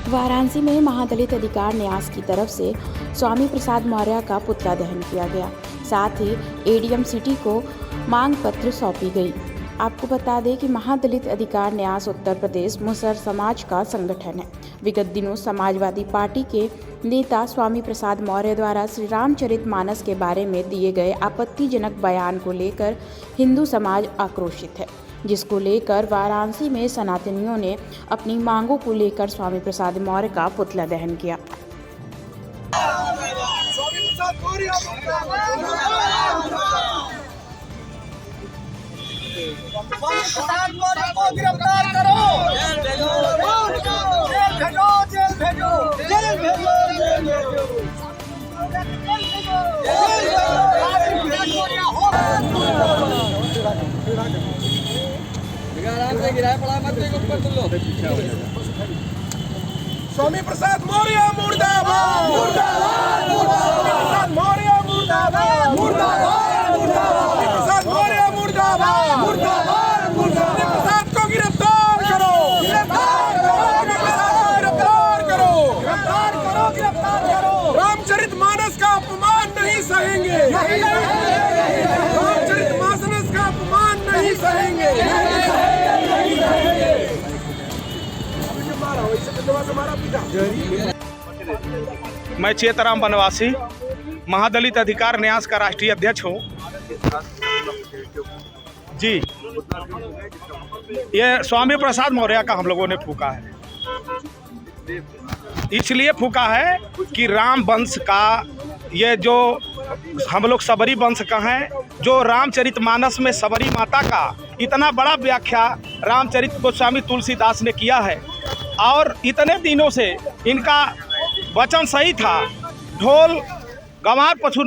वाराणसी में महादलित अधिकार न्यास की तरफ से स्वामी प्रसाद मौर्य का पुतला दहन किया गया। साथ ही एडीएम सिटी को मांग पत्र सौंपी गई। आपको बता दें कि महादलित अधिकार न्यास उत्तर प्रदेश मुसहर समाज का संगठन है। विगत दिनों समाजवादी पार्टी के नेता स्वामी प्रसाद मौर्य द्वारा श्री रामचरितमानस के बारे में दिए गए आपत्तिजनक बयान को लेकर हिंदू समाज आक्रोशित है, जिसको लेकर वाराणसी में सनातनियों ने अपनी मांगों को लेकर स्वामी प्रसाद मौर्य का पुतला दहन किया। प्रसाद मौर्य को गिरफ्तार करो, जेल भेजो, जेल भेजो, जेल भेजो, जेल भेजो, स्वामी प्रसाद मौर्य मुर्दाबाद, मुर्दाबाद, मुर्दाबाद, मौर्य मुर्दाबाद, मुर्दाबाद, मुर्दाबाद, प्रसाद मौर्य मुर्दाबाद, मुर्दाबाद, मुर्दाबाद, प्रसाद को गिरफ्तार करो, गिरफ्तार करो, गिरफ्तार करो, गिरफ्तार करो, गिरफ्तार करो। रामचरितमानस का अपमान नहीं सहेंगे, रामचरितमानस का अपमान नहीं सहेंगे। मैं चेतराम बनवासी महादलित अधिकार न्यास का राष्ट्रीय अध्यक्ष हूँ। जी, ये स्वामी प्रसाद मौर्य का हम लोगों ने फूका है। इसलिए फूका है कि राम वंश का ये जो हम लोग सबरी वंश का हैं, जो रामचरितमानस में सबरी माता का इतना बड़ा व्याख्या रामचरित गोस्वामी तुलसीदास ने किया है, और इतने दिनों से इनका वचन सही था। ढोल गंवार पशु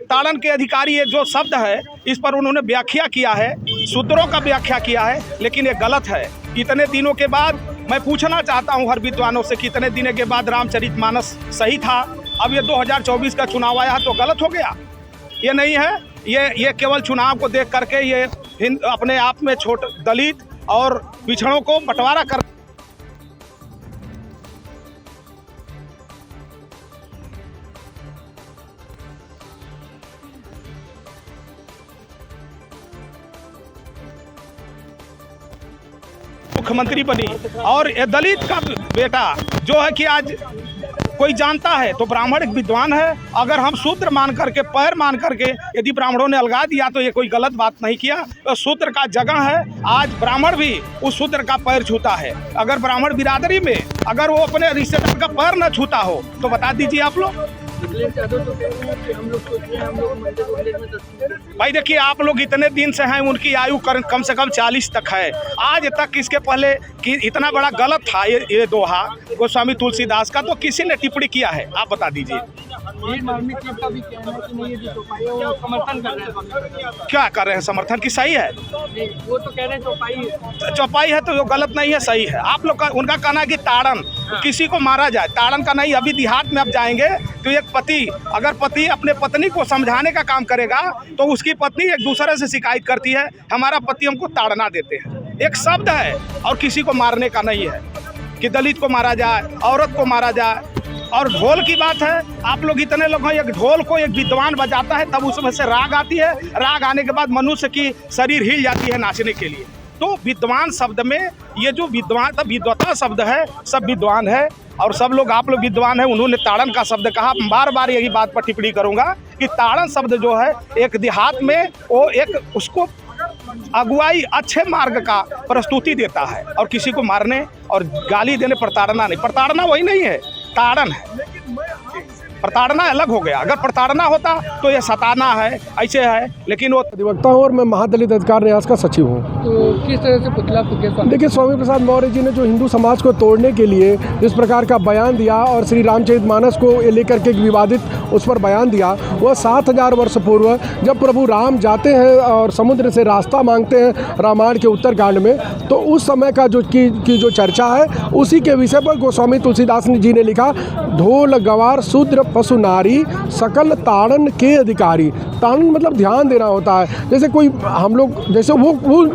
ताड़न के अधिकारी ये जो शब्द है, इस पर उन्होंने व्याख्या किया है, सूत्रों का व्याख्या किया है, लेकिन ये गलत है। इतने दिनों के बाद मैं पूछना चाहता हूँ हर विद्वानों से कि इतने दिनों के बाद रामचरितमानस सही था, अब ये 2024 का चुनाव आया तो गलत हो गया? ये नहीं है। ये केवल चुनाव को देख करके ये अपने आप में छोट दलित और पिछड़ों को बंटवारा कर मुख्यमंत्री बनी। और ये दलित का बेटा जो है कि आज कोई जानता है तो ब्राह्मण एक विद्वान है। अगर हम शूद्र मान करके, पैर मान करके यदि ब्राह्मणों ने अलगा दिया तो ये कोई गलत बात नहीं किया। तो शूद्र का जगह है, आज ब्राह्मण भी उस शूद्र का पैर छूता है। अगर ब्राह्मण बिरादरी में अगर वो अपने रिश्तेदार का पैर न छूता हो तो बता दीजिए आप लोग। भाई देखिए, आप लोग इतने दिन से हैं, उनकी आयु कम से कम 40 तक है। आज तक इसके पहले कि इतना बड़ा गलत था ये दोहा गोस्वामी तुलसीदास का, तो किसी ने टिप्पणी किया है? आप बता दीजिए। क्या कर रहे हैं? समर्थन की सही है, वो तो कह रहे हैं चौपाई है तो वो गलत नहीं है, सही है। आप लोग का उनका कहना है कि ताड़न किसी को मारा जाए, ताड़न का नहीं। अभी देहात में अब जाएंगे तो एक पति अगर पति अपने पत्नी को समझाने का काम करेगा तो उसकी पत्नी एक दूसरे से शिकायत करती है, हमारा पति हमको ताड़ना देते हैं। एक शब्द है और किसी को मारने का नहीं है कि दलित को मारा जाए, औरत को मारा जाए। और ढोल की बात है, आप लोग इतने लोग हैं, एक ढोल को एक विद्वान बजाता है तब उसमें से राग आती है, राग आने के बाद मनुष्य की शरीर हिल जाती है नाचने के लिए। तो विद्वान शब्द में ये जो विद्वान विद्वता शब्द है, सब विद्वान है और सब लोग आप लोग विद्वान हैं। उन्होंने ताड़न का शब्द कहा, बार बार यही बात पर टिप्पणी करूंगा कि ताड़न शब्द जो है एक देहात में वो एक उसको अगुवाई अच्छे मार्ग का प्रस्तुति देता है, और किसी को मारने और गाली देने प्रताड़ना नहीं। प्रताड़ना वही नहीं है, ताड़न है। प्रताड़ना अलग हो गया। अगर प्रताड़ना होता तो ये सताना है, ऐसे है, लेकिन वो अधिवक्ता हूँ और मैं महादलित अधिकार न्यास का सचिव हूँ। तो किस तरह से पुतला फूके? देखिए, स्वामी प्रसाद मौर्य जी ने जो हिंदू समाज को तोड़ने के लिए जिस प्रकार का बयान दिया और श्री रामचरितमानस को लेकर के एक विवादित उस पर बयान दिया, वह 7000 वर्ष पूर्व जब प्रभु राम जाते हैं और समुद्र से रास्ता मांगते हैं रामायण के उत्तरकांड में, तो उस समय का जो चर्चा है उसी के विषय पर गोस्वामी तुलसीदास जी ने लिखा, ढोल गवार शूद्र पशु नारी सकल ताड़न के अधिकारी। ताड़न मतलब ध्यान देना होता है। जैसे कोई हम लोग जैसे वो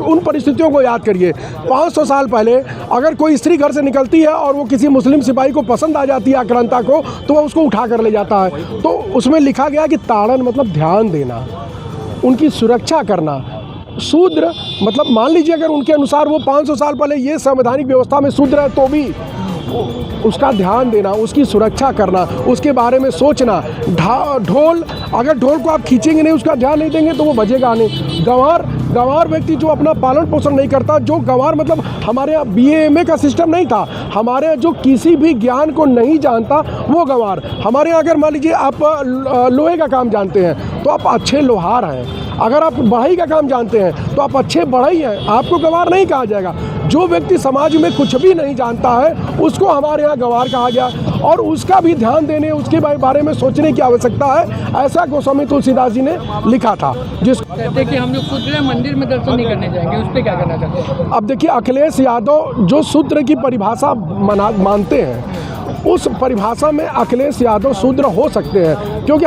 उन परिस्थितियों को याद करिए, 500 साल पहले अगर कोई स्त्री घर से निकलती है और वो किसी मुस्लिम सिपाही को पसंद आ जाती है आक्रांता को, तो वह उसको उठा कर ले जाता है। तो उसमें लिखा गया कि ताड़न मतलब ध्यान देना, उनकी सुरक्षा करना। शूद्र मतलब मान लीजिए अगर उनके अनुसार वो 500 साल पहले ये संवैधानिक व्यवस्था में शूद्र है तो भी उसका ध्यान देना, उसकी सुरक्षा करना, उसके बारे में सोचना। ढोल, अगर ढोल को आप खींचेंगे नहीं, उसका ध्यान नहीं देंगे तो वो बजेगा नहीं। गंवार व्यक्ति जो अपना पालन पोषण नहीं करता, जो गंवार मतलब हमारे यहाँ BA का सिस्टम नहीं था, हमारे यहाँ जो किसी भी ज्ञान को नहीं जानता वो गंवार। हमारे यहाँ अगर मान लीजिए आप लोहे का काम जानते हैं तो आप अच्छे लोहार हैं, अगर आप बढ़ई का काम जानते हैं तो आप अच्छे बढ़ई हैं, आपको गंवार नहीं कहा जाएगा। जो व्यक्ति समाज में कुछ भी नहीं जानता है उसको हमारे यहाँ गंवार कहा गया, और उसका भी ध्यान देने, उसके बारे में सोचने की आवश्यकता है, ऐसा गोस्वामी तुलसीदास जी ने लिखा था। जिसको कहते हैं कि हम लोग शूद्र मंदिर में दर्शन नहीं करने जाएंगे, उस पर क्या करना चाहते हैं? अब देखिए, अखिलेश यादव जो शूद्र की परिभाषा मानते हैं, उस परिभाषा में अखिलेश यादव शूद्र हो सकते हैं, क्योंकि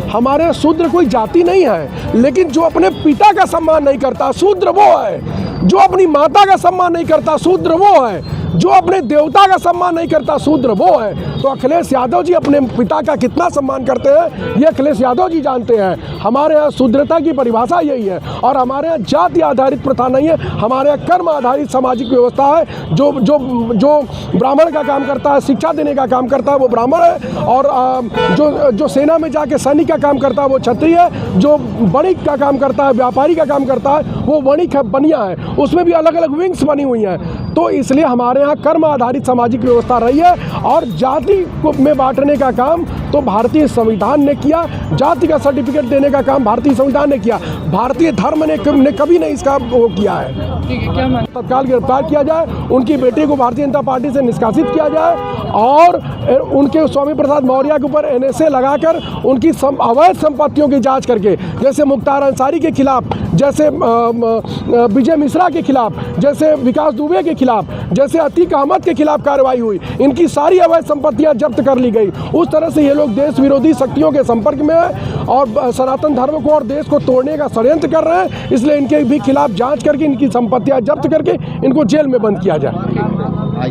हमारे शूद्र कोई जाति नहीं है। लेकिन जो अपने पिता का सम्मान नहीं करता शूद्र वो है, जो अपनी माता का सम्मान नहीं करता शूद्र वो है, जो अपने देवता का सम्मान नहीं करता शूद्र वो है। तो अखिलेश यादव जी अपने पिता का कितना सम्मान करते हैं ये अखिलेश यादव जी जानते हैं। हमारे यहाँ शूद्रता की परिभाषा यही है, और हमारे यहाँ जाति आधारित प्रथा नहीं है, हमारे यहाँ कर्म आधारित सामाजिक व्यवस्था है। जो ब्राह्मण का काम करता है, शिक्षा देने का काम करता है, वो ब्राह्मण है, और जो सेना में जाके सैनिक का काम करता है वो क्षत्रिय है, जो वणिक का काम करता है, व्यापारी का काम करता है वो वणिक है, बनिया है। उसमें भी अलग अलग विंग्स बनी हुई हैं। तो इसलिए हमारे यहाँ कर्म आधारित सामाजिक व्यवस्था रही है, और जाति में बांटने का काम तो भारतीय संविधान ने किया, जाति का सर्टिफिकेट देने का काम भारतीय संविधान ने किया, भारतीय धर्म ने कभी नहीं इसका वो किया है। ठीक है, क्या मांग? तत्काल गिरफ्तार किया जाए, उनकी बेटी को भारतीय जनता पार्टी से निष्कासित किया जाए, और उनके स्वामी प्रसाद मौर्य के ऊपर NSA लगाकर उनकी अवैध संपत्तियों की जांच करके, जैसे मुख्तार अंसारी के खिलाफ, जैसे विजय मिश्रा के खिलाफ, जैसे विकास दुबे के खिलाफ, जैसे अतीक अहमद के खिलाफ कार्रवाई हुई, इनकी सारी अवैध संपत्तियां जब्त कर ली गई। उस तरह से ये लोग देश विरोधी शक्तियों के संपर्क में है और सनातन धर्म को और देश को तोड़ने का षड्यंत्र कर रहे हैं। इसलिए इनके भी खिलाफ जांच करके इनकी संपत्तियां जब्त करके इनको जेल में बंद किया जाए।